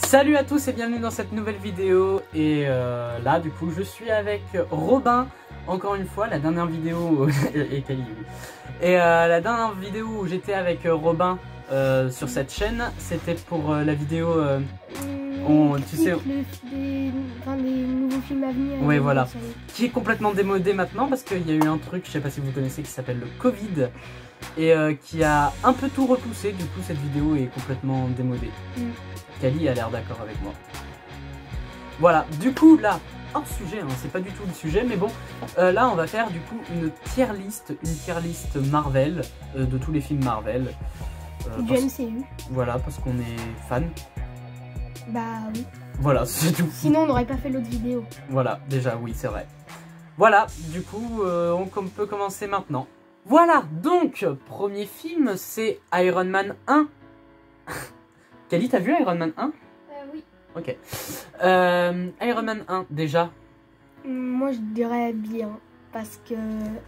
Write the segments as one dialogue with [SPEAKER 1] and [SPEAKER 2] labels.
[SPEAKER 1] Salut à tous et bienvenue dans cette nouvelle vidéo. Et là du coup je suis avec Robin. Encore une fois, la dernière vidéo et Kali. Et la dernière vidéo où j'étais avec Robin sur cette chaîne, c'était pour la vidéo tu sais,
[SPEAKER 2] les nouveaux films à venir.
[SPEAKER 1] ouais, voilà, qui est complètement démodé maintenant parce qu'il y a eu un truc, je sais pas si vous connaissez, qui s'appelle le Covid et qui a un peu tout repoussé. Du coup cette vidéo est complètement démodée. Kali a l'air d'accord avec moi. Voilà, du coup là, hors sujet, hein, c'est pas du tout le sujet, mais bon, là on va faire du coup une tier list Marvel, de tous les films Marvel.
[SPEAKER 2] Du MCU.
[SPEAKER 1] Voilà, parce qu'on est fan.
[SPEAKER 2] Bah oui.
[SPEAKER 1] Voilà, c'est tout.
[SPEAKER 2] Sinon on n'aurait pas fait l'autre vidéo.
[SPEAKER 1] Voilà, déjà oui, c'est vrai. Voilà, du coup, on peut commencer maintenant. Voilà, donc, premier film, c'est Iron Man 1. Kali, t'as vu Iron Man 1?
[SPEAKER 2] Oui.
[SPEAKER 1] Ok. Iron Man 1, déjà.
[SPEAKER 2] Moi je dirais bien. Parce que...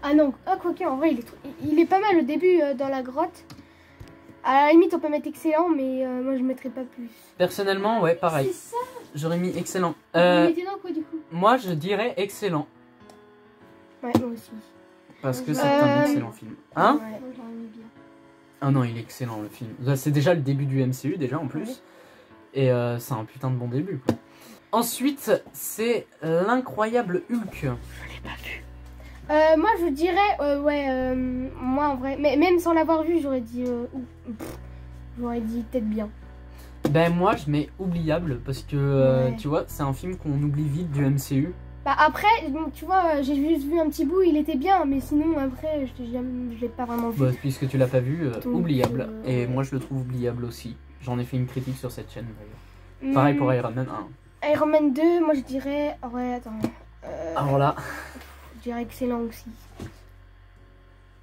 [SPEAKER 2] Ah non, quoique en vrai il est pas mal au début dans la grotte. À la limite on peut mettre excellent, mais moi je mettrais pas plus.
[SPEAKER 1] Personnellement, ouais, pareil.
[SPEAKER 2] C'est ça.
[SPEAKER 1] J'aurais mis excellent.
[SPEAKER 2] Vous mettez dans quoi du coup?
[SPEAKER 1] Moi, je dirais excellent.
[SPEAKER 2] Ouais, moi aussi.
[SPEAKER 1] Parce que c'est un excellent film. Hein?
[SPEAKER 2] Ouais, moi j'aurais mis bien.
[SPEAKER 1] Ah non, il est excellent le film. C'est déjà le début du MCU, déjà en plus.
[SPEAKER 2] Ouais.
[SPEAKER 1] Et c'est un putain de bon début, quoi. Ensuite, c'est l'incroyable Hulk.
[SPEAKER 2] Je l'ai pas vu. Moi je dirais, moi en vrai, mais même sans l'avoir vu, j'aurais dit, j'aurais dit peut-être bien.
[SPEAKER 1] Ben moi, je mets oubliable parce que,
[SPEAKER 2] Ouais.
[SPEAKER 1] tu vois, c'est un film qu'on oublie vite du MCU.
[SPEAKER 2] Bah après, donc, tu vois, j'ai juste vu un petit bout, il était bien, mais sinon après, je l'ai pas vraiment vu.
[SPEAKER 1] Bah, puisque tu l'as pas vu,
[SPEAKER 2] Donc,
[SPEAKER 1] oubliable. Et
[SPEAKER 2] ouais.
[SPEAKER 1] moi, je le trouve oubliable aussi. J'en ai fait une critique sur cette chaîne, d'ailleurs. Pareil pour Iron Man 1.
[SPEAKER 2] Iron Man 2, moi je dirais, ouais, attends.
[SPEAKER 1] Alors là...
[SPEAKER 2] Je dirais excellent aussi.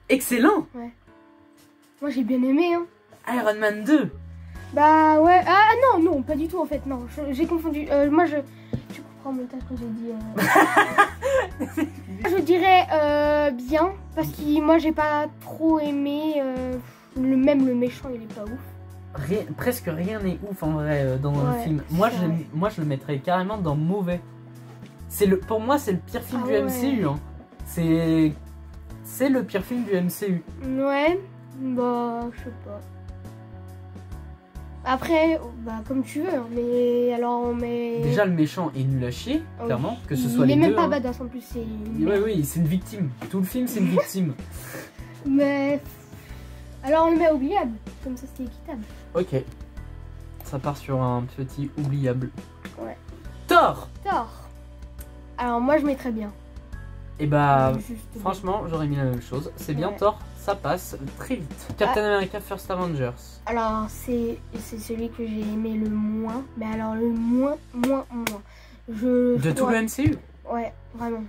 [SPEAKER 1] Excellent!
[SPEAKER 2] Moi j'ai bien aimé, hein.
[SPEAKER 1] Iron Man 2!
[SPEAKER 2] Bah ouais, ah non, pas du tout en fait, non, j'ai confondu. Moi tu comprends mon montage quand j'ai dit. Je dirais bien, parce que moi j'ai pas trop aimé, même le méchant il est pas ouf.
[SPEAKER 1] Presque rien n'est ouf en vrai dans le
[SPEAKER 2] Ouais,
[SPEAKER 1] film. Moi je le mettrais carrément dans mauvais. Pour moi c'est le pire film du MCU. Hein. C'est le pire film du MCU.
[SPEAKER 2] Ouais, bah je sais pas. Après, bah comme tu veux, hein, mais alors on met...
[SPEAKER 1] Déjà le méchant est nul à chier, clairement, que ce soit
[SPEAKER 2] il
[SPEAKER 1] les
[SPEAKER 2] est même
[SPEAKER 1] deux.
[SPEAKER 2] pas badass en plus, c'est...
[SPEAKER 1] Oui, c'est une victime. Tout le film c'est une victime.
[SPEAKER 2] Mais... Alors on le met oubliable, comme ça c'est équitable.
[SPEAKER 1] Ok. Ça part sur un petit oubliable.
[SPEAKER 2] Ouais.
[SPEAKER 1] Thor!
[SPEAKER 2] Thor. Alors moi je mettrais bien.
[SPEAKER 1] Et bah,
[SPEAKER 2] Juste
[SPEAKER 1] franchement, j'aurais mis la même chose. C'est bien,
[SPEAKER 2] Ouais.
[SPEAKER 1] Thor, ça passe très vite. Captain America First Avengers.
[SPEAKER 2] Alors c'est celui que j'ai aimé le moins. Mais alors le moins.
[SPEAKER 1] De tout le MCU?
[SPEAKER 2] Ouais, vraiment.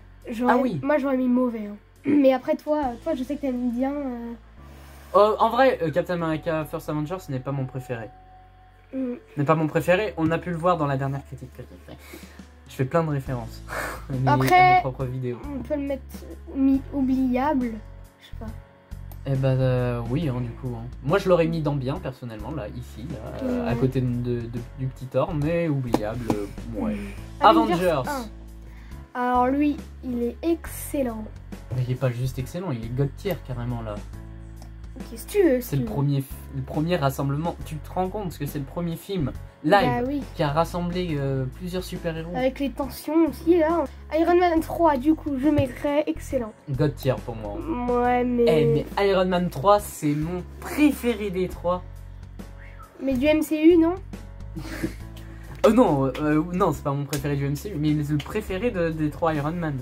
[SPEAKER 1] Ah oui.
[SPEAKER 2] Moi j'aurais mis mauvais. Hein. Mais après toi je sais que t'aimes bien.
[SPEAKER 1] En vrai, Captain America First Avengers ce n'est pas mon préféré. Ce n'est pas mon préféré, on a pu le voir dans la dernière critique que j'ai fait. Je fais plein de références à mes propres vidéos.
[SPEAKER 2] On peut le mettre oubliable. Je sais pas.
[SPEAKER 1] Eh bah oui, hein, du coup. Hein. Moi je l'aurais mis dans bien personnellement, là, ici, là, à côté du petit Thor, mais oubliable, ouais. Avengers.
[SPEAKER 2] 1. Alors lui, il est excellent.
[SPEAKER 1] Mais il est pas juste excellent, il est god tier carrément là.
[SPEAKER 2] Qu'est-ce que tu veux?
[SPEAKER 1] C'est le premier rassemblement. Tu te rends compte que c'est le premier film live
[SPEAKER 2] Bah oui.
[SPEAKER 1] qui a rassemblé plusieurs super-héros.
[SPEAKER 2] Avec les tensions aussi là. Iron Man 3, du coup, je mettrais excellent.
[SPEAKER 1] God tier pour moi.
[SPEAKER 2] Ouais, mais...
[SPEAKER 1] Eh, mais Iron Man 3, c'est mon préféré des trois.
[SPEAKER 2] Mais du MCU, non?
[SPEAKER 1] Oh non, non, c'est pas mon préféré du MCU, mais le préféré des trois Iron Man.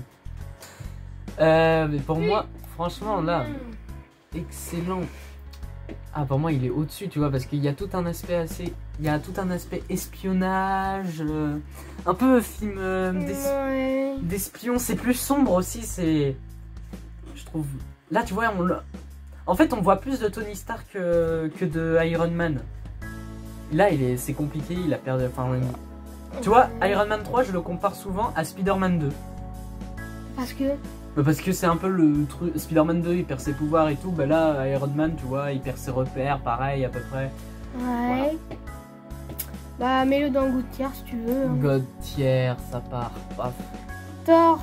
[SPEAKER 1] Mais pour moi, franchement, là, excellent. Ah, pour moi, il est au-dessus, tu vois, parce qu'il y a tout un aspect il y a tout un aspect espionnage, un peu film d'espion. C'est plus sombre aussi, je trouve. Là, tu vois, en fait, on voit plus de Tony Stark que de Iron Man. Là, c'est compliqué, il a perdu... Enfin, tu vois, Iron Man 3, je le compare souvent à Spider-Man 2.
[SPEAKER 2] Parce que...
[SPEAKER 1] Parce que c'est un peu le truc. Spider-Man 2 il perd ses pouvoirs et tout, bah là Iron Man tu vois il perd ses repères, pareil à peu près.
[SPEAKER 2] Ouais. Bah, mets-le dans le goût de tiers si tu veux. Hein.
[SPEAKER 1] God tier, ça part. Paf.
[SPEAKER 2] Thor,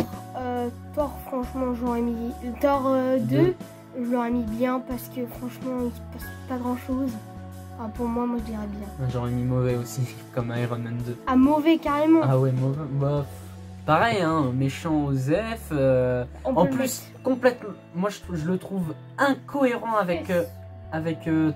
[SPEAKER 2] franchement, j'aurais mis. Thor 2, je l'aurais mis bien parce que franchement, il se passe pas grand chose. Enfin, pour moi, je dirais bien.
[SPEAKER 1] J'aurais mis mauvais aussi, comme Iron Man 2.
[SPEAKER 2] Ah, mauvais carrément.
[SPEAKER 1] Ah ouais, mauvais. Bah, pareil, hein, méchant Osef. En plus, complètement. Moi, je le trouve incohérent avec,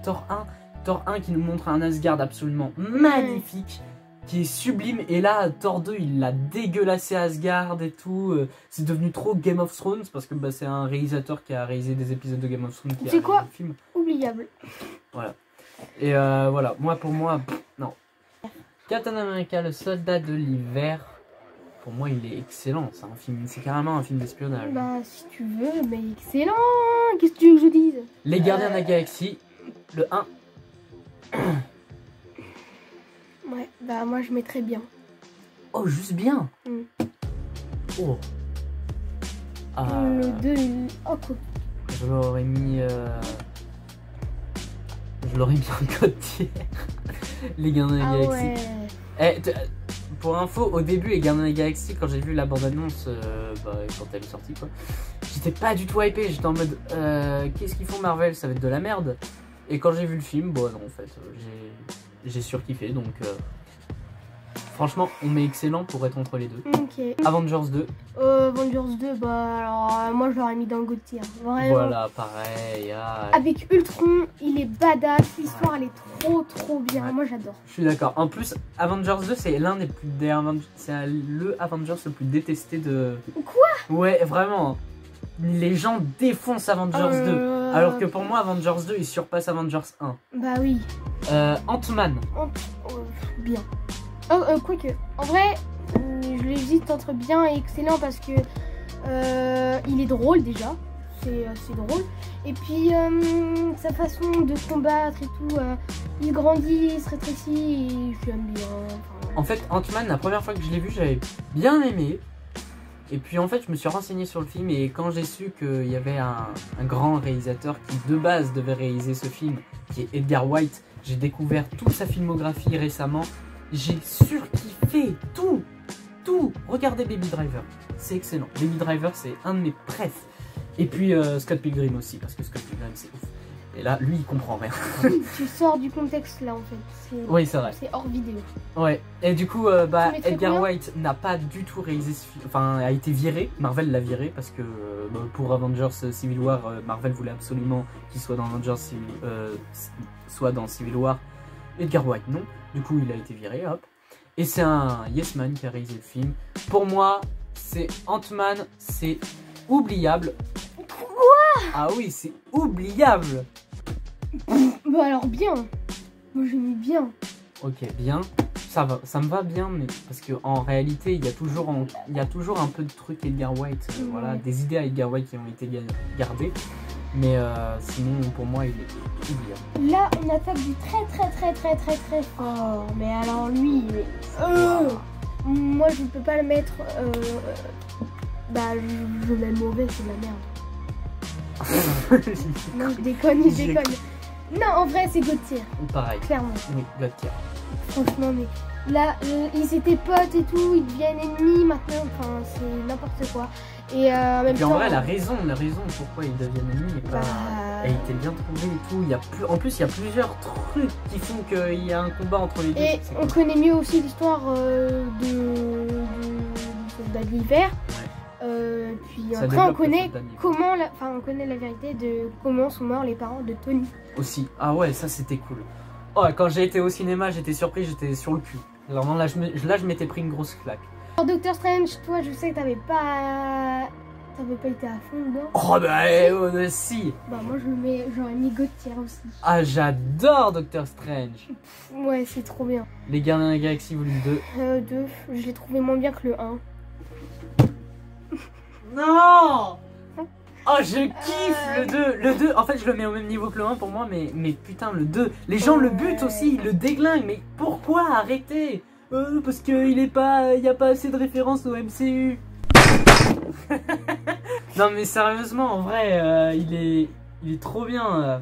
[SPEAKER 1] Thor 1. Thor 1 qui nous montre un Asgard absolument magnifique, qui est sublime. Et là, Thor 2, il l'a dégueulassé Asgard et tout. C'est devenu trop Game of Thrones parce que c'est un réalisateur qui a réalisé des épisodes de Game of Thrones.
[SPEAKER 2] C'est quoi le film oubliable. Voilà.
[SPEAKER 1] Et voilà, pour moi, non. Captain America, le soldat de l'hiver. Pour moi, il est excellent. C'est un film, c'est carrément un film d'espionnage.
[SPEAKER 2] Bah, si tu veux, mais excellent. Qu'est-ce que tu veux que je dise?
[SPEAKER 1] Les Gardiens de la Galaxie, le 1.
[SPEAKER 2] Ouais, bah moi je mettrais bien.
[SPEAKER 1] Oh, juste bien. Oh.
[SPEAKER 2] Le 2, oh cool.
[SPEAKER 1] Je l'aurais mis en code tiers. Les Gardiens de la Galaxie. Ouais. Pour info, au début, les Gardiens de la Galaxie, quand j'ai vu la bande-annonce, quand elle est sortie, quoi, j'étais pas du tout hypé. J'étais en mode, qu'est-ce qu'ils font Marvel? Ça va être de la merde. Et quand j'ai vu le film, bon, non, en fait, j'ai surkiffé. Donc, franchement, on met excellent pour être entre les deux.
[SPEAKER 2] Ok.
[SPEAKER 1] Avengers 2.
[SPEAKER 2] Avengers 2, bah alors, moi je l'aurais mis dans le God tier. Vraiment.
[SPEAKER 1] Voilà, pareil. Ah,
[SPEAKER 2] avec Ultron, il est badass. L'histoire, elle est trop bien. Ouais. Moi, j'adore.
[SPEAKER 1] Je suis d'accord. En plus, Avengers 2, c'est l'un des plus. C'est le Avengers le plus détesté de.
[SPEAKER 2] Quoi?
[SPEAKER 1] Ouais, vraiment. Les gens défoncent Avengers 2. Alors que pour moi, Avengers 2, il surpasse Avengers 1.
[SPEAKER 2] Bah oui.
[SPEAKER 1] Ant-Man.
[SPEAKER 2] Bien. Quoique. En vrai, je l'hésite entre bien et excellent parce que il est drôle déjà. C'est drôle. Et puis, sa façon de combattre et tout, il grandit, il se rétrécit et j'aime bien. Enfin...
[SPEAKER 1] En fait, Ant-Man, la première fois que je l'ai vu, j'avais bien aimé. Et puis en fait, je me suis renseigné sur le film et quand j'ai su qu'il y avait un grand réalisateur qui de base devait réaliser ce film, qui est Edgar Wright, j'ai découvert toute sa filmographie récemment. J'ai surkiffé tout. Regardez Baby Driver, c'est excellent. Baby Driver, c'est un de mes préfs. Et puis Scott Pilgrim aussi, parce que Scott Pilgrim, c'est ouf. Et là, lui, il comprend rien.
[SPEAKER 2] Tu sors du contexte là en fait.
[SPEAKER 1] Oui, c'est vrai.
[SPEAKER 2] C'est hors vidéo.
[SPEAKER 1] Ouais. Et du coup, Edgar Wright n'a pas du tout réalisé ce film. Enfin, a été viré. Marvel l'a viré parce que pour Avengers Civil War, Marvel voulait absolument qu'il soit dans Avengers soit dans Civil War. Edgar Wright, non. Du coup, il a été viré, hop. Et c'est un Yes Man qui a réalisé le film. Pour moi, c'est Ant-Man, c'est oubliable.
[SPEAKER 2] Quoi?
[SPEAKER 1] Ah oui, c'est oubliable.
[SPEAKER 2] Bah alors bien. Moi j'ai mis bien.
[SPEAKER 1] Ok, bien. Ça va, ça me va bien, mais parce que en réalité, il y a toujours un peu de trucs Edgar Wright, voilà, des idées à Edgar Wright qui ont été gardées. Mais sinon, pour moi, il est oubliable.
[SPEAKER 2] Là, on attaque du très fort. Mais alors lui, il est... moi, je ne peux pas le mettre... bah, je mets mauvais, c'est de la merde. Non, je déconne. Non, en vrai, c'est God tier.
[SPEAKER 1] Pareil.
[SPEAKER 2] Clairement.
[SPEAKER 1] Oui, God tier.
[SPEAKER 2] Franchement, mais... Là, ils étaient potes et tout, ils deviennent ennemis maintenant, enfin, c'est n'importe quoi. Et en même temps...
[SPEAKER 1] en vrai, la raison pourquoi ils deviennent ennemis a été bien trouvée et tout. En plus, il y a plusieurs trucs qui font qu'il y a un combat entre les deux.
[SPEAKER 2] Et on connaît mieux aussi l'histoire du soldat de l'hiver. Ouais. Puis après, on connaît on connaît la vérité de comment sont morts les parents de Tony.
[SPEAKER 1] Aussi. Ah ouais, ça c'était cool. Oh, quand j'ai été au cinéma, j'étais surpris, j'étais sur le cul. Alors non, là, je m'étais pris une grosse claque.
[SPEAKER 2] Alors, Doctor Strange, toi, je sais que t'avais pas été à fond dedans.
[SPEAKER 1] Oh bah si.
[SPEAKER 2] Bah moi, j'aurais mis God tier aussi.
[SPEAKER 1] Ah, j'adore Doctor Strange.
[SPEAKER 2] Ouais, c'est trop bien.
[SPEAKER 1] Les Gardiens de la Galaxie volume 2.
[SPEAKER 2] 2, je l'ai trouvé moins bien que le 1.
[SPEAKER 1] Non. Oh, je kiffe le 2. Le 2, en fait, je le mets au même niveau que le 1 pour moi, mais putain, le 2. Les gens le butent aussi, ils le déglinguent. Mais pourquoi arrêter? Parce qu'il n'y a pas assez de références au MCU. Non, mais sérieusement, en vrai, il est trop bien.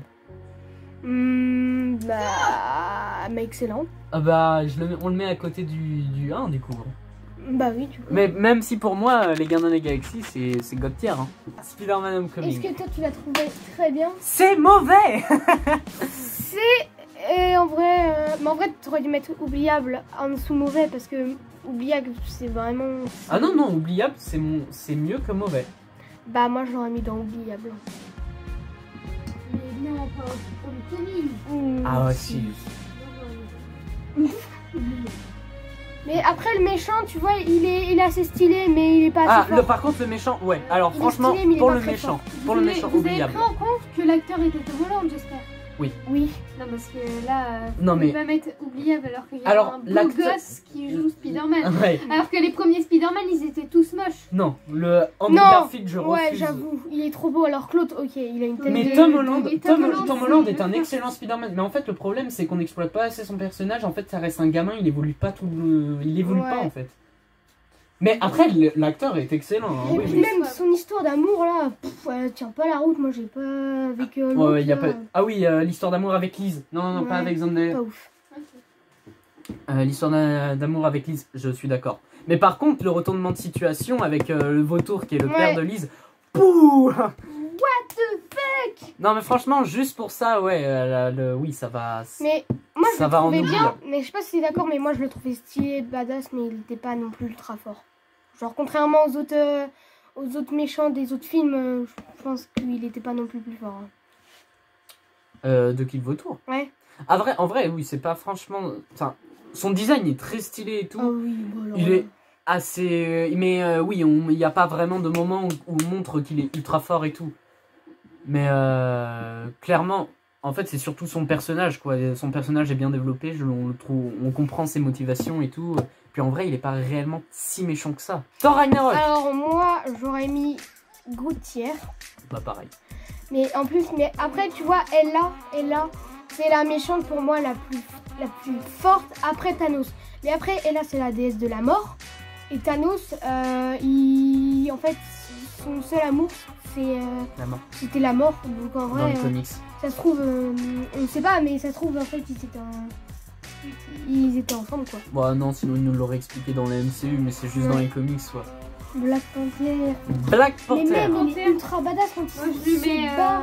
[SPEAKER 2] Bah, mais excellent.
[SPEAKER 1] Ah bah, on le met à côté du 1 du coup.
[SPEAKER 2] Bah oui, du coup.
[SPEAKER 1] Mais même si pour moi, les Gardiens de la Galaxie, c'est God tier. Hein. Spider-Man Homecoming.
[SPEAKER 2] Est-ce que toi tu l'as trouvé très bien?
[SPEAKER 1] C'est mauvais.
[SPEAKER 2] Et en vrai, mais en vrai, tu aurais dû mettre oubliable en dessous mauvais parce que oubliable, c'est vraiment.
[SPEAKER 1] Ah non, non, oubliable, c'est mieux que mauvais.
[SPEAKER 2] Bah, moi, j'aurais mis dans oubliable.
[SPEAKER 3] Mais non, pas pour le Tommy.
[SPEAKER 1] Ah ouais, si.
[SPEAKER 2] Mais après, le méchant, tu vois, il est assez stylé, mais il est pas assez fort.
[SPEAKER 1] Par contre, le méchant, ouais. Alors,
[SPEAKER 2] Il est
[SPEAKER 1] franchement,
[SPEAKER 2] stylé, mais il est
[SPEAKER 1] pour
[SPEAKER 2] pas
[SPEAKER 1] le
[SPEAKER 2] très
[SPEAKER 1] méchant,
[SPEAKER 2] fort.
[SPEAKER 1] pour le méchant,
[SPEAKER 3] Vous avez
[SPEAKER 1] oubliable.
[SPEAKER 3] pris en compte que l'acteur était Tom Holland, j'espère.
[SPEAKER 2] Oui.
[SPEAKER 3] Non, parce que là,
[SPEAKER 1] Non,
[SPEAKER 3] on
[SPEAKER 1] mais-
[SPEAKER 3] peut pas mettre oubliable alors qu'il y a
[SPEAKER 1] Alors,
[SPEAKER 3] un beau
[SPEAKER 1] l'acteur-
[SPEAKER 3] gosse qui joue Spider-Man.
[SPEAKER 1] Ouais.
[SPEAKER 3] Alors que les premiers Spider-Man, ils étaient tous moches.
[SPEAKER 1] Non, le Andrew
[SPEAKER 2] Non,
[SPEAKER 1] Garfield, je
[SPEAKER 2] Ouais,
[SPEAKER 1] refuse.
[SPEAKER 2] j'avoue, il est trop beau. Alors que l'autre, ok, il a une tête
[SPEAKER 1] Mais
[SPEAKER 2] de...
[SPEAKER 1] Tom Holland,
[SPEAKER 3] et Tom Holland,
[SPEAKER 1] Tom Holland est
[SPEAKER 3] c'est
[SPEAKER 1] un
[SPEAKER 3] le
[SPEAKER 1] excellent Spider-Man. Mais en fait, le problème, c'est qu'on n'exploite pas assez son personnage. En fait, ça reste un gamin, il évolue pas il évolue
[SPEAKER 2] Ouais.
[SPEAKER 1] pas en fait. Mais après, l'acteur est excellent. Hein,
[SPEAKER 2] Et
[SPEAKER 1] oui,
[SPEAKER 2] puis
[SPEAKER 1] oui.
[SPEAKER 2] même son histoire d'amour, là, elle tient pas la route. Moi, j'ai pas... Avec
[SPEAKER 1] Ouais,
[SPEAKER 2] l'autre,
[SPEAKER 1] y a
[SPEAKER 2] là,
[SPEAKER 1] pas... Ah oui, l'histoire d'amour avec Liz. Non, non, pas
[SPEAKER 2] Ouais.
[SPEAKER 1] avec Zendaya.
[SPEAKER 2] pas ouf.
[SPEAKER 1] L'histoire d'amour avec Liz, je suis d'accord. Mais par contre, le retournement de situation avec le vautour qui est le
[SPEAKER 2] Ouais.
[SPEAKER 1] père de Liz. Pouh.
[SPEAKER 2] What the fuck?
[SPEAKER 1] Non, mais franchement, juste pour ça, ouais, oui, ça va.
[SPEAKER 2] Mais moi, je
[SPEAKER 1] Ça
[SPEAKER 2] le
[SPEAKER 1] va en
[SPEAKER 2] trouvais
[SPEAKER 1] oublier.
[SPEAKER 2] bien. Mais je sais pas si t'es d'accord, mais moi, je le trouvais stylé, badass, mais il était pas non plus ultra fort. Genre, contrairement aux autres méchants des autres films, je pense qu'il était pas non plus fort. Hein.
[SPEAKER 1] De qui le vautour.
[SPEAKER 2] Ouais.
[SPEAKER 1] En vrai, oui, c'est pas franchement. Enfin, son design est très stylé et tout.
[SPEAKER 2] Ah oui, bon alors,
[SPEAKER 1] Il est assez. Mais oui, il n'y a pas vraiment de moment où on montre qu'il est ultra fort et tout. Mais clairement, en fait, c'est surtout son personnage, quoi. Son personnage est bien développé, on le trouve, on comprend ses motivations et tout. Puis en vrai, il est pas réellement si méchant que ça. Thor Ragnarok.
[SPEAKER 2] Alors moi, j'aurais mis Gauthier.
[SPEAKER 1] Bah pareil.
[SPEAKER 2] Mais en plus, mais après, tu vois, Ella, c'est la méchante pour moi la plus forte après Thanos. Mais après, Ella, c'est la déesse de la mort. Et Thanos, en fait, son seul amour,
[SPEAKER 1] La mort.
[SPEAKER 2] c'était la mort. Donc en
[SPEAKER 1] Dans
[SPEAKER 2] vrai,
[SPEAKER 1] les comics.
[SPEAKER 2] ça se trouve, on ne sait pas, mais ça se trouve, en fait, ils étaient ensemble, quoi.
[SPEAKER 1] Bon, non, sinon il nous l'aurait expliqué dans la MCU, mais c'est juste
[SPEAKER 2] Ouais.
[SPEAKER 1] dans les comics, quoi.
[SPEAKER 2] Black Panther.
[SPEAKER 1] Black
[SPEAKER 2] Mais
[SPEAKER 1] Panther.
[SPEAKER 2] même, il est ultra badass quand
[SPEAKER 3] Moi,
[SPEAKER 2] il
[SPEAKER 3] je
[SPEAKER 2] se
[SPEAKER 3] lui mets
[SPEAKER 2] bat.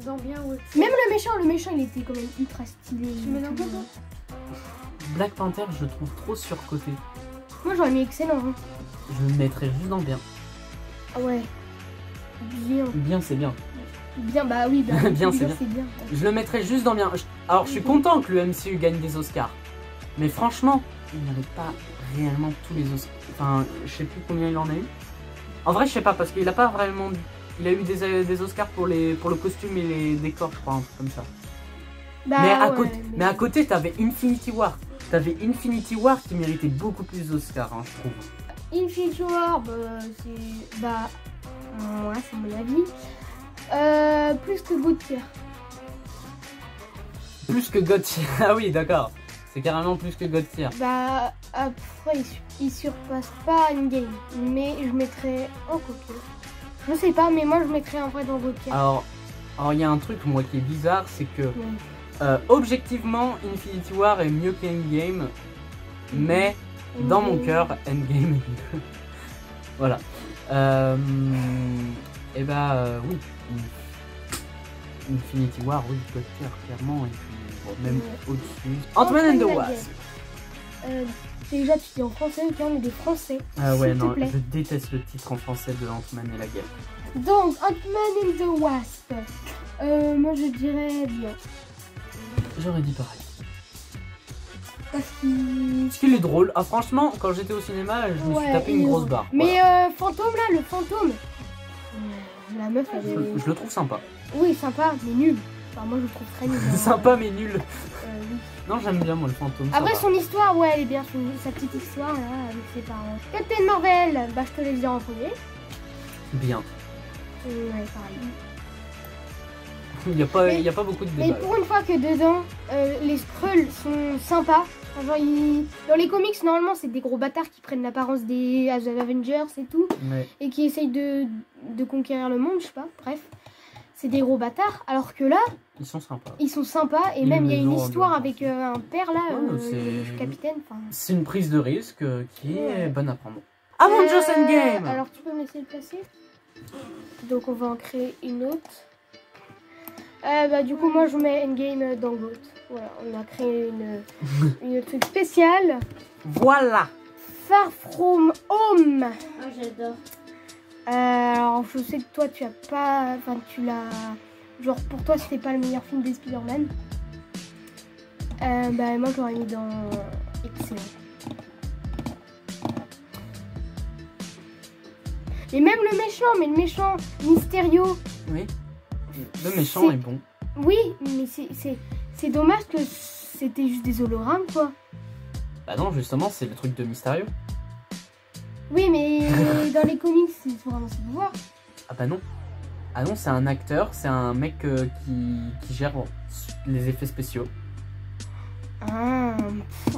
[SPEAKER 3] dans bien ou
[SPEAKER 2] Même le méchant, il était quand même ultra stylé.
[SPEAKER 3] Tu mets dans quoi,
[SPEAKER 1] Black Panther, je le trouve trop surcoté.
[SPEAKER 2] Moi, j'aurais mis excellent. Hein.
[SPEAKER 1] Je le mettrais juste dans bien.
[SPEAKER 2] Ah ouais. Bien.
[SPEAKER 1] Bien, c'est bien.
[SPEAKER 2] Bien, bah oui, bah,
[SPEAKER 1] Bien, c'est bien.
[SPEAKER 2] c'est bien.
[SPEAKER 1] Je le mettrais juste dans bien. Alors, je suis content que le MCU gagne des Oscars. Mais franchement, il n'avait pas réellement tous les Oscars. Enfin, je sais plus combien il en a eu. En vrai, je sais pas, parce qu'il a pas vraiment. Il a eu des Oscars pour le costume et les décors, je crois, un truc comme ça.
[SPEAKER 2] Bah, ouais,
[SPEAKER 1] mais à côté, t'avais Infinity War. T'avais Infinity War qui méritait beaucoup plus d'Oscars, hein, je trouve.
[SPEAKER 2] Infinity War, bah, c'est. Bah. Moi, c'est mon avis. Plus que Gauthier.
[SPEAKER 1] Plus que God Tier. Ah oui, d'accord. C'est carrément plus que God Tier.
[SPEAKER 2] Bah, après, il surpasse pas Endgame. Mais je mettrais. Oh, coquille. Je sais pas, mais moi, je mettrais un vrai dans Gauthier.
[SPEAKER 1] Alors, il y a un truc, moi, qui est bizarre, c'est que.
[SPEAKER 2] Ouais.
[SPEAKER 1] Objectivement, Infinity War est mieux qu'Endgame, mais dans mon cœur, Endgame est mieux. Voilà. Et bah oui, Infinity War, oui, God Tier, clairement, et puis bon, même
[SPEAKER 2] Ouais.
[SPEAKER 1] au-dessus. Ant-Man and the
[SPEAKER 2] Ant-Man
[SPEAKER 1] Wasp.
[SPEAKER 2] Déjà, tu dis en français, ok, on est des français.
[SPEAKER 1] Ah ouais,
[SPEAKER 2] S'il te
[SPEAKER 1] non,
[SPEAKER 2] plaît.
[SPEAKER 1] je déteste le titre en français de Ant-Man et la guerre.
[SPEAKER 2] Donc, Ant-Man and the Wasp. Moi, je dirais bien.
[SPEAKER 1] J'aurais dit pareil.
[SPEAKER 2] Parce qu'il.
[SPEAKER 1] Parce qu'il est drôle. Ah, franchement, quand j'étais au cinéma, je me suis
[SPEAKER 2] Ouais,
[SPEAKER 1] tapé
[SPEAKER 2] il
[SPEAKER 1] une
[SPEAKER 2] est
[SPEAKER 1] grosse
[SPEAKER 2] drôle.
[SPEAKER 1] barre.
[SPEAKER 2] Mais fantôme là, le fantôme. La meuf, elle est.
[SPEAKER 1] Je le trouve sympa.
[SPEAKER 2] Oui, sympa, mais nul. Enfin, moi, je le trouve très nul. hein.
[SPEAKER 1] Sympa mais nul.
[SPEAKER 2] Oui.
[SPEAKER 1] Non, j'aime bien moi le fantôme. ça
[SPEAKER 2] Après,
[SPEAKER 1] va.
[SPEAKER 2] son histoire, ouais, elle est bien. Sa petite histoire là, avec ses parents. Captain Marvel, bah, je te laisse dire en premier.
[SPEAKER 1] Bien.
[SPEAKER 2] Ouais, pareil.
[SPEAKER 1] Il n'y a pas beaucoup de
[SPEAKER 2] Mais
[SPEAKER 1] débats.
[SPEAKER 2] pour une fois que dedans, les Skrulls sont sympas. Enfin, genre, dans les comics, normalement, c'est des gros bâtards qui prennent l'apparence des Avengers et tout.
[SPEAKER 1] Mais
[SPEAKER 2] Et qui essayent de conquérir le monde, je sais pas, bref. C'est des gros bâtards. Alors que là,
[SPEAKER 1] Ils sont sympas.
[SPEAKER 2] Ils sont sympas et
[SPEAKER 1] Ils
[SPEAKER 2] même il y a
[SPEAKER 1] les
[SPEAKER 2] une
[SPEAKER 1] ont
[SPEAKER 2] histoire
[SPEAKER 1] bien
[SPEAKER 2] avec un père là,
[SPEAKER 1] Ouais, c'est-
[SPEAKER 2] le capitaine. Enfin.
[SPEAKER 1] C'est une prise de risque qui est
[SPEAKER 2] Ouais.
[SPEAKER 1] bonne à prendre. Avengers Endgame.
[SPEAKER 2] Alors tu peux me laisser le placer. Donc on va en créer une autre. Bah du coup moi je mets Endgame dans Goat. Voilà, on a créé une truc spécial.
[SPEAKER 1] Voilà.
[SPEAKER 2] Far From Home.
[SPEAKER 3] Ah, j'adore.
[SPEAKER 2] Alors je sais que toi tu as pas, enfin tu l'as, genre pour toi c'était pas le meilleur film des Spider-Man. Bah moi j'aurais mis dans excellent. Et même le méchant, mais le méchant Mysterio.
[SPEAKER 1] Oui. Le méchant
[SPEAKER 2] C'est-
[SPEAKER 1] est bon.
[SPEAKER 2] Oui, mais c'est dommage que c'était juste des hologrammes quoi.
[SPEAKER 1] Bah non, justement, c'est le truc de Mysterio.
[SPEAKER 2] Oui, mais dans les comics c'est vraiment ses pouvoirs.
[SPEAKER 1] Ah bah non. Ah non, c'est un acteur, c'est un mec qui gère les effets spéciaux.
[SPEAKER 2] Ah,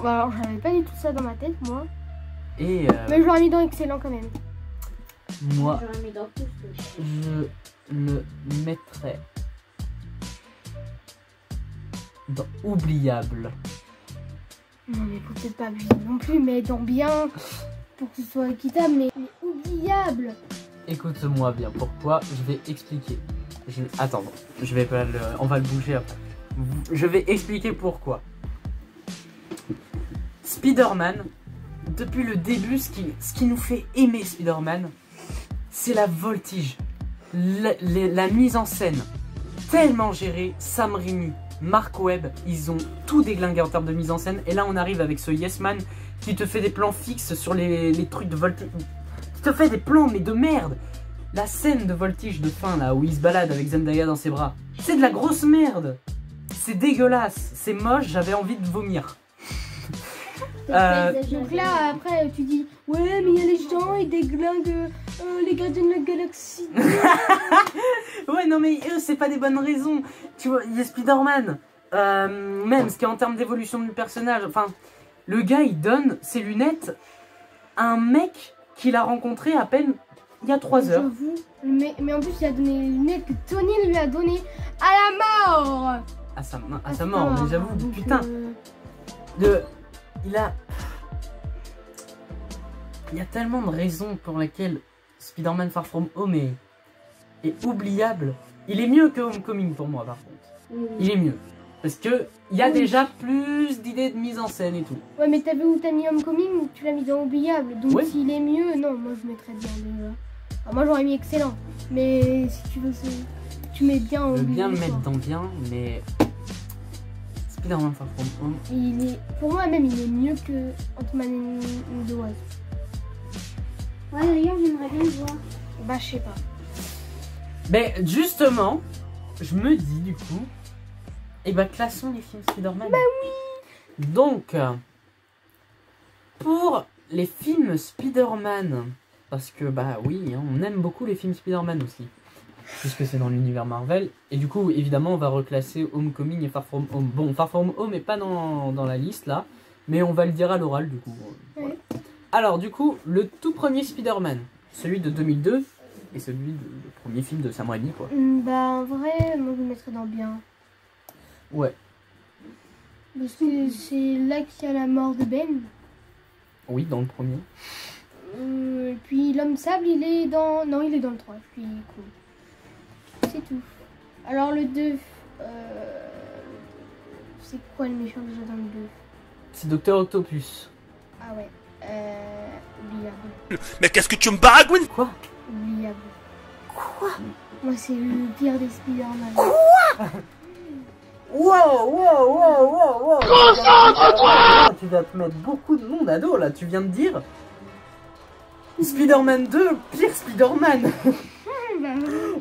[SPEAKER 2] alors j'avais pas du tout ça dans ma tête moi.
[SPEAKER 1] Et
[SPEAKER 2] Mais je l'aurais mis dans excellent quand même.
[SPEAKER 1] moi,
[SPEAKER 3] J'aurais mis dans tout.
[SPEAKER 1] je le mettrais dans oubliable.
[SPEAKER 2] Non mais faut peut-être pas abuser non plus, mais dans bien pour que ce soit équitable, mais oubliable.
[SPEAKER 1] Écoute-moi bien, pourquoi je vais expliquer. Attends, je vais pas on va le bouger après. Je vais expliquer pourquoi. Spider-Man, depuis le début, ce qui nous fait aimer Spider-Man, c'est la voltige, la mise en scène, tellement gérée. Sam Raimi, Mark Webb, ils ont tout déglingué en termes de mise en scène. Et là, on arrive avec ce Yes Man qui te fait des plans fixes sur les trucs de voltige. Qui te fait des plans, mais de merde. La scène de voltige de fin, là, où il se balade avec Zendaya dans ses bras, c'est de la grosse merde. C'est dégueulasse, c'est moche, j'avais envie de vomir.
[SPEAKER 2] Donc là après tu dis ouais mais il y a les gens ils déglinguent les gardiens de la galaxie.
[SPEAKER 1] Ouais, non, mais eux, c'est pas des bonnes raisons. Tu vois, il y a Spider-Man. Même, ce qui est en termes d'évolution du personnage. Enfin, le gars, il donne ses lunettes à un mec qu'il a rencontré à peine il y a 3 heures.
[SPEAKER 2] J'avoue, mais en plus il a donné les lunettes que Tony lui a donné à la mort.
[SPEAKER 1] À sa mort, mais j'avoue,
[SPEAKER 2] Donc,
[SPEAKER 1] putain. Il y a tellement de raisons pour lesquelles Spider-Man Far From Home est oubliable. Il est mieux que Homecoming pour moi, par contre. Il est mieux. Parce que il y a
[SPEAKER 2] Oui.
[SPEAKER 1] déjà plus d'idées de mise en scène et tout.
[SPEAKER 2] Ouais mais t'as vu où t'as mis Homecoming ou tu l'as mis dans oubliable. Donc
[SPEAKER 1] Ouais.
[SPEAKER 2] s'il est mieux, non moi je mettrais bien déjà. Alors, moi j'aurais mis excellent. Mais si tu veux tu mets bien
[SPEAKER 1] Je veux bien le
[SPEAKER 2] oubliable,
[SPEAKER 1] mettre
[SPEAKER 2] quoi.
[SPEAKER 1] dans bien, mais Spider-Man Far From Home.
[SPEAKER 2] Il est, pour moi même il est mieux que Ant-Man and the Wasp.
[SPEAKER 3] Ouais, d'ailleurs, j'aimerais bien le voir.
[SPEAKER 2] Bah je sais pas.
[SPEAKER 1] Mais justement, je me dis du coup, et bah classons les films Spider-Man. Bah oui. Donc, pour les films Spider-Man, parce que bah oui, hein, on aime beaucoup les films Spider-Man aussi, puisque c'est dans l'univers Marvel. Et du coup, évidemment, on va reclasser Homecoming et Far From Home. Bon, Far From Home n'est pas dans la liste là, mais on va le dire à l'oral du coup. Voilà. Alors du coup, le tout premier Spider-Man, celui de 2002, et celui le premier film de Sam Raimi quoi.
[SPEAKER 2] Bah en vrai, moi je le mettrais dans bien.
[SPEAKER 1] Ouais,
[SPEAKER 2] Parce que c'est là qu'il y a la mort de Ben.
[SPEAKER 1] oui, dans le premier.
[SPEAKER 2] Et puis l'homme sable, il est dans... Non, il est dans le 3. Puis cool. C'est tout. Alors le 2... C'est quoi le méchant déjà dans le 2?
[SPEAKER 1] C'est Docteur Octopus.
[SPEAKER 2] Ah ouais. Oubliable.
[SPEAKER 4] Mais qu'est-ce que tu me baragouines?
[SPEAKER 1] Quoi?
[SPEAKER 2] Oubliable. Quoi? Moi c'est le pire des Spider-Man.
[SPEAKER 1] Wow, wow, wow, wow, wow. Concentre-toi! Tu vas te mettre beaucoup de monde à dos là, tu viens de dire. Spider-Man 2, pire Spider-Man.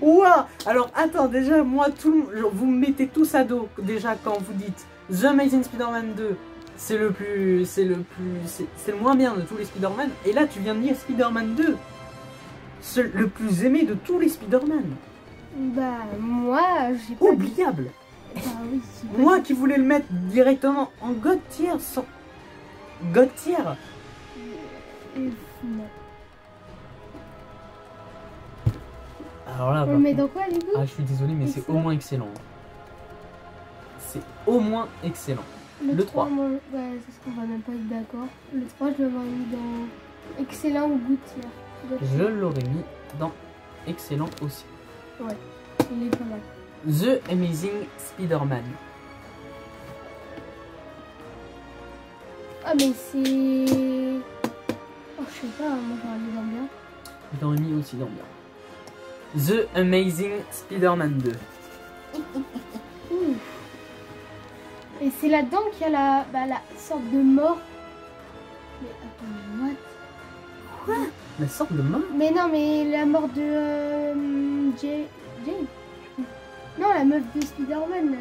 [SPEAKER 1] Wow. Alors attends, déjà moi vous me mettez tous à dos déjà quand vous dites The Amazing Spider-Man 2, c'est le moins bien de tous les Spider-Man, et là tu viens de dire Spider-Man 2, le plus aimé de tous les Spider-Man.
[SPEAKER 2] Bah moi j'ai pas...
[SPEAKER 1] Oubliable.
[SPEAKER 2] Bah oui, c'est pas...
[SPEAKER 1] Moi qui voulais le mettre directement en God tier sans... God tier.
[SPEAKER 2] Non.
[SPEAKER 1] Alors là,
[SPEAKER 2] On
[SPEAKER 1] par
[SPEAKER 2] le met
[SPEAKER 1] contre-
[SPEAKER 2] dans quoi du coup?
[SPEAKER 1] Ah, je suis désolé, mais c'est au
[SPEAKER 2] Excellent.
[SPEAKER 1] moins excellent. c'est au moins excellent. Le 3.
[SPEAKER 2] Moi, ouais, c'est ce qu'on va même pas être d'accord. Le 3, je l'aurais mis dans excellent ou good tier.
[SPEAKER 1] Je l'aurais mis dans excellent aussi.
[SPEAKER 2] Ouais, il est pas mal.
[SPEAKER 1] The Amazing Spider-Man.
[SPEAKER 2] Ah mais c'est... Oh je sais pas, moi j'aurais mis dans bien.
[SPEAKER 1] Je l'aurais mis aussi dans bien. The Amazing Spider-Man 2.
[SPEAKER 2] Ouh. Et c'est là-dedans qu'il y a la sorte de mort. Mais attends, what?
[SPEAKER 1] La sorte de mort?
[SPEAKER 2] Mais non, mais la mort de Jane. Non, la meuf de Spider-Man.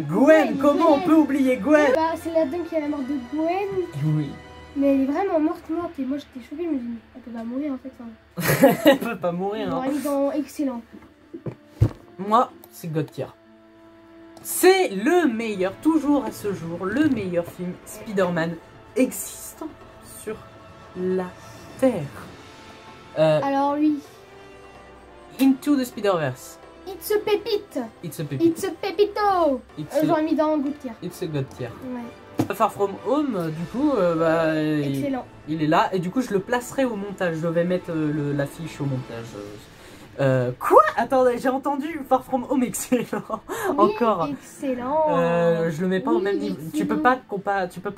[SPEAKER 1] Gwen, comment on peut oublier Gwen?
[SPEAKER 2] Bah, c'est là-dedans qu'il y a la mort de Gwen.
[SPEAKER 1] Oui.
[SPEAKER 2] Mais elle est vraiment morte. Et moi j'étais choquée, mais je me dis, elle peut pas mourir en fait. Enfin,
[SPEAKER 1] Elle peut pas mourir.
[SPEAKER 2] on
[SPEAKER 1] Hein.
[SPEAKER 2] aurait mis dans excellent.
[SPEAKER 1] Moi, c'est God Tier. C'est le meilleur, toujours à ce jour, le meilleur film Spider-Man existant sur la Terre.
[SPEAKER 2] Alors lui,
[SPEAKER 1] Into the Spider-Verse.
[SPEAKER 2] It's a pépite.
[SPEAKER 1] It's a pépite.
[SPEAKER 2] It's a pépito. J'aurais mis dans good tier.
[SPEAKER 1] It's a God Tier.
[SPEAKER 2] Ouais,
[SPEAKER 1] Far From Home, du coup,
[SPEAKER 2] excellent.
[SPEAKER 1] il est là. Et du coup, je le placerai au montage. Je vais mettre l'affiche au montage. Quoi? Attendez, j'ai entendu Far From Home excellent.
[SPEAKER 2] Oui,
[SPEAKER 1] Encore.
[SPEAKER 2] excellent.
[SPEAKER 1] Je le mets pas au
[SPEAKER 2] Oui,
[SPEAKER 1] même niveau. Tu peux pas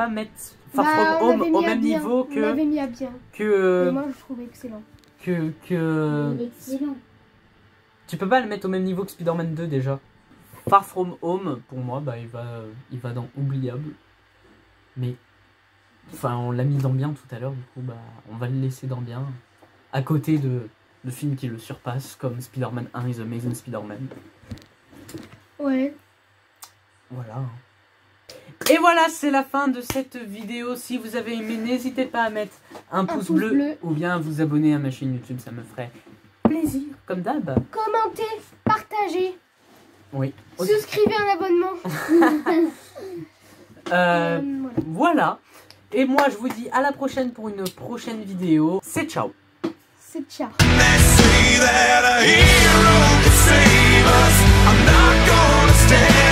[SPEAKER 1] mettre
[SPEAKER 2] Bah,
[SPEAKER 1] Far From
[SPEAKER 2] on
[SPEAKER 1] Home
[SPEAKER 2] l'avait
[SPEAKER 1] au
[SPEAKER 2] mis à
[SPEAKER 1] même
[SPEAKER 2] bien.
[SPEAKER 1] niveau
[SPEAKER 2] On l'avait mis à bien. Mais moi je trouve excellent.
[SPEAKER 3] Excellent.
[SPEAKER 1] Tu peux pas le mettre au même niveau que Spider-Man 2 déjà. Far From Home, pour moi, bah il va dans oubliable. Mais enfin, on l'a mis dans bien tout à l'heure, du coup, bah on va le laisser dans bien. À côté de films qui le surpassent, comme Spider-Man 1 et The Amazing Spider-Man.
[SPEAKER 2] Ouais.
[SPEAKER 1] Voilà. Et voilà, c'est la fin de cette vidéo. Si vous avez aimé, n'hésitez pas à mettre un pouce bleu ou bien à vous abonner à ma chaîne YouTube, ça me ferait plaisir, comme d'hab.
[SPEAKER 2] Commentez, partagez,
[SPEAKER 1] Oui.
[SPEAKER 2] souscrivez un abonnement. Voilà.
[SPEAKER 1] Voilà. Et moi, je vous dis à la prochaine pour une prochaine vidéo. C'est ciao.
[SPEAKER 2] C'est ciao.
[SPEAKER 4] Let's say that a hero can save us. I'm not gonna stand